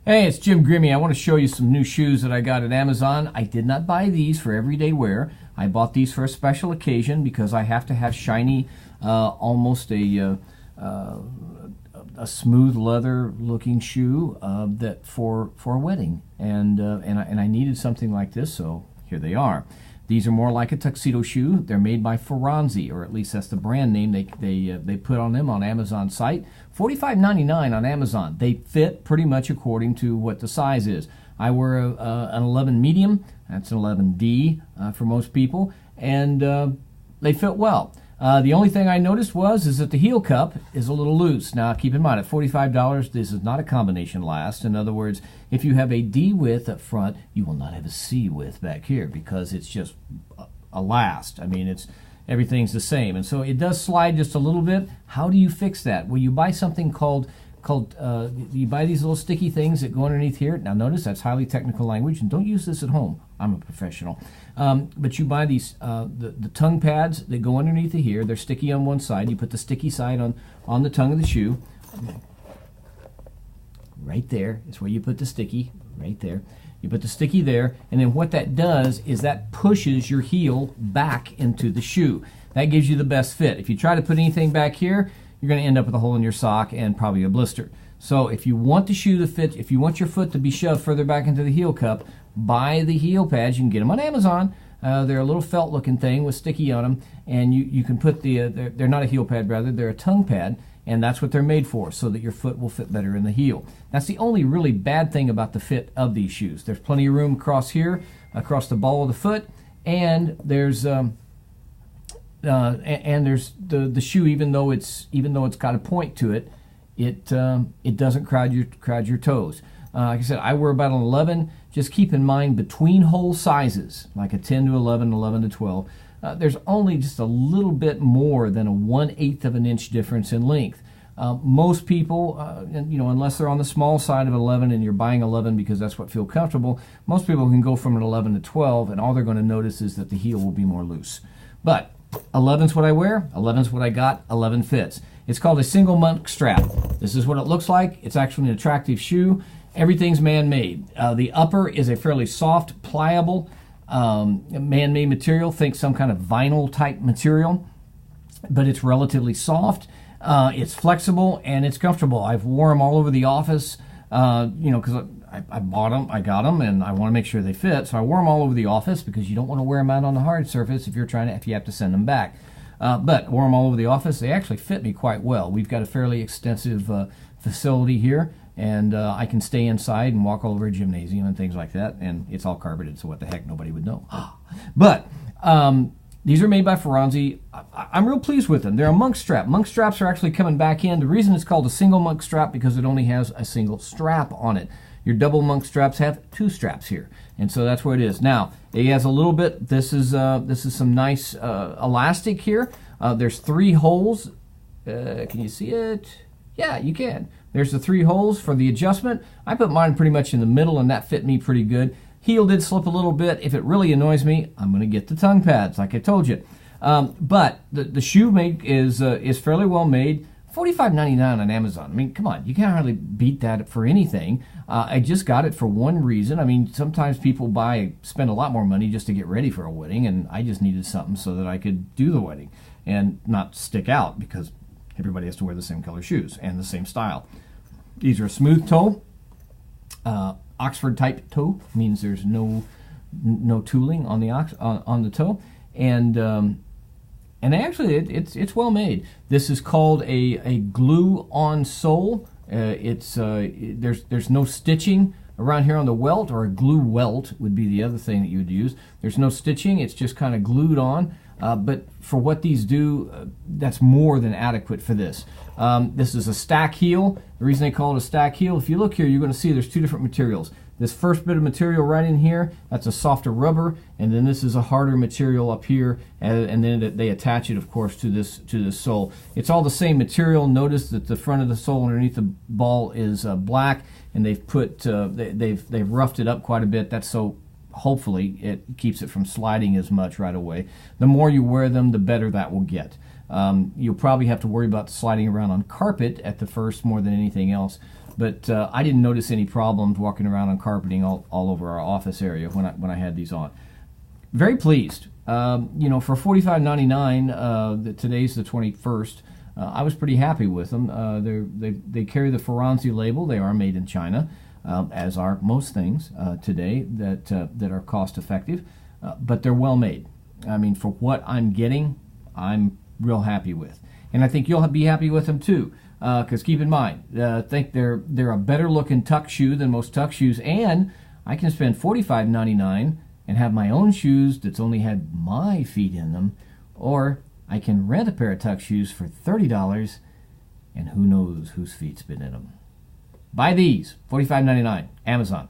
Hey, it's Jim Grimmie. I want to show you some new shoes that I got at Amazon. I did not buy these for everyday wear. I bought these for a special occasion because I have to have shiny, almost a smooth leather looking shoe that for a wedding, and I needed something like this, so here they are. These are more like a tuxedo shoe. They're made by Faranzi, or at least that's the brand name they put on them on Amazon site. $45.99 on Amazon. They fit pretty much according to what the size is. I wear an 11 medium. That's an 11D for most people, and they fit well. The only thing I noticed is that the heel cup is a little loose. Now, keep in mind, at $45, this is not a combination last. In other words, if you have a D width up front, you will not have a C width back here because it's just a last. I mean, everything's the same. And so it does slide just a little bit. How do you fix that? Well, you buy something you buy these little sticky things that go underneath here. Now notice that's highly technical language, and don't use this at home. I'm a professional. But you buy these the tongue pads that go underneath of here. They're sticky on one side. You put the sticky side on the tongue of the shoe. Right there is where you put the sticky, right there. You put the sticky there, and then what that does is that pushes your heel back into the shoe. That gives you the best fit. If you try to put anything back here, you're going to end up with a hole in your sock and probably a blister. So if you want the shoe to fit, if you want your foot to be shoved further back into the heel cup, buy the heel pads. You can get them on Amazon. They're a little felt looking thing with sticky on them, and you can put they're not a heel pad, rather they're a tongue pad, and that's what they're made for, so that your foot will fit better in the heel. That's the only really bad thing about the fit of these shoes. There's plenty of room across here, across the ball of the foot, and there's the shoe, even though it's got a point to it, it doesn't crowd your toes. Like I said, I wear about an 11. Just keep in mind, between hole sizes, like a 10 to 11, 11 to 12, there's only just a little bit more than a 1/8 of an inch difference in length. Most people, unless they're on the small side of 11 and you're buying 11 because that's what feels comfortable, most people can go from an 11 to 12, and all they're going to notice is that the heel will be more loose. But 11's what I wear, 11's what I got, 11 fits. It's called a single monk strap. This is what it looks like. It's actually an attractive shoe. Everything's man-made. The upper is a fairly soft, pliable, man-made material. Think some kind of vinyl type material, but it's relatively soft. It's flexible and it's comfortable. I've worn them all over the office, because I bought them, I got them, and I want to make sure they fit. So I wore them all over the office because you don't want to wear them out on the hard surface if you have to send them back. But I wore them all over the office. They actually fit me quite well. We've got a fairly extensive facility here, and I can stay inside and walk all over a gymnasium and things like that. And it's all carpeted, so what the heck, nobody would know. But these are made by Faranzi. I'm real pleased with them. They're a monk strap. Monk straps are actually coming back in. The reason it's called a single monk strap because it only has a single strap on it. Your double monk straps have two straps here, and so that's where it is. Now it has a little bit. This is some nice elastic here. There's 3 holes. Can you see it? Yeah, you can. There's the 3 holes for the adjustment. I put mine pretty much in the middle, and that fit me pretty good. Heel did slip a little bit. If it really annoys me, I'm going to get the tongue pads, like I told you. But the shoe is fairly well made. $45.99 on Amazon. I mean, come on, you can't hardly beat that for anything. I just got it for one reason. I mean, sometimes people spend a lot more money just to get ready for a wedding, and I just needed something so that I could do the wedding and not stick out because everybody has to wear the same color shoes and the same style. These are a smooth toe. Oxford type toe means there's no tooling on the toe, and actually it's well made. This is called a glue-on sole. There's no stitching around here on the welt, or a glue welt would be the other thing that you would use. There's no stitching. It's just kind of glued on. But for what these do, that's more than adequate for this. This is a stack heel. The reason they call it a stack heel, if you look here, you're going to see there's 2 different materials. This first bit of material right in here, that's a softer rubber, and then this is a harder material up here, and then they attach it, of course, to this sole. It's all the same material. Notice that the front of the sole underneath the ball is black, and they've roughed it up quite a bit. That's so hopefully it keeps it from sliding as much right away. The more you wear them, the better that will get. You'll probably have to worry about sliding around on carpet at the first more than anything else. But I didn't notice any problems walking around on carpeting all over our office area when I had these on. Very pleased. You know, for $45.99, today's the 21st. I was pretty happy with them. They carry the Faranzi label. They are made in China, as are most things today that are cost effective. But they're well made. I mean, for what I'm getting, I'm real happy with, and I think you'll be happy with them too. Because keep in mind, I think they're a better looking tuck shoe than most tuck shoes, and I can spend $45.99 and have my own shoes that's only had my feet in them, or I can rent a pair of tuck shoes for $30, and who knows whose feet's been in them. Buy these, $45.99, Amazon.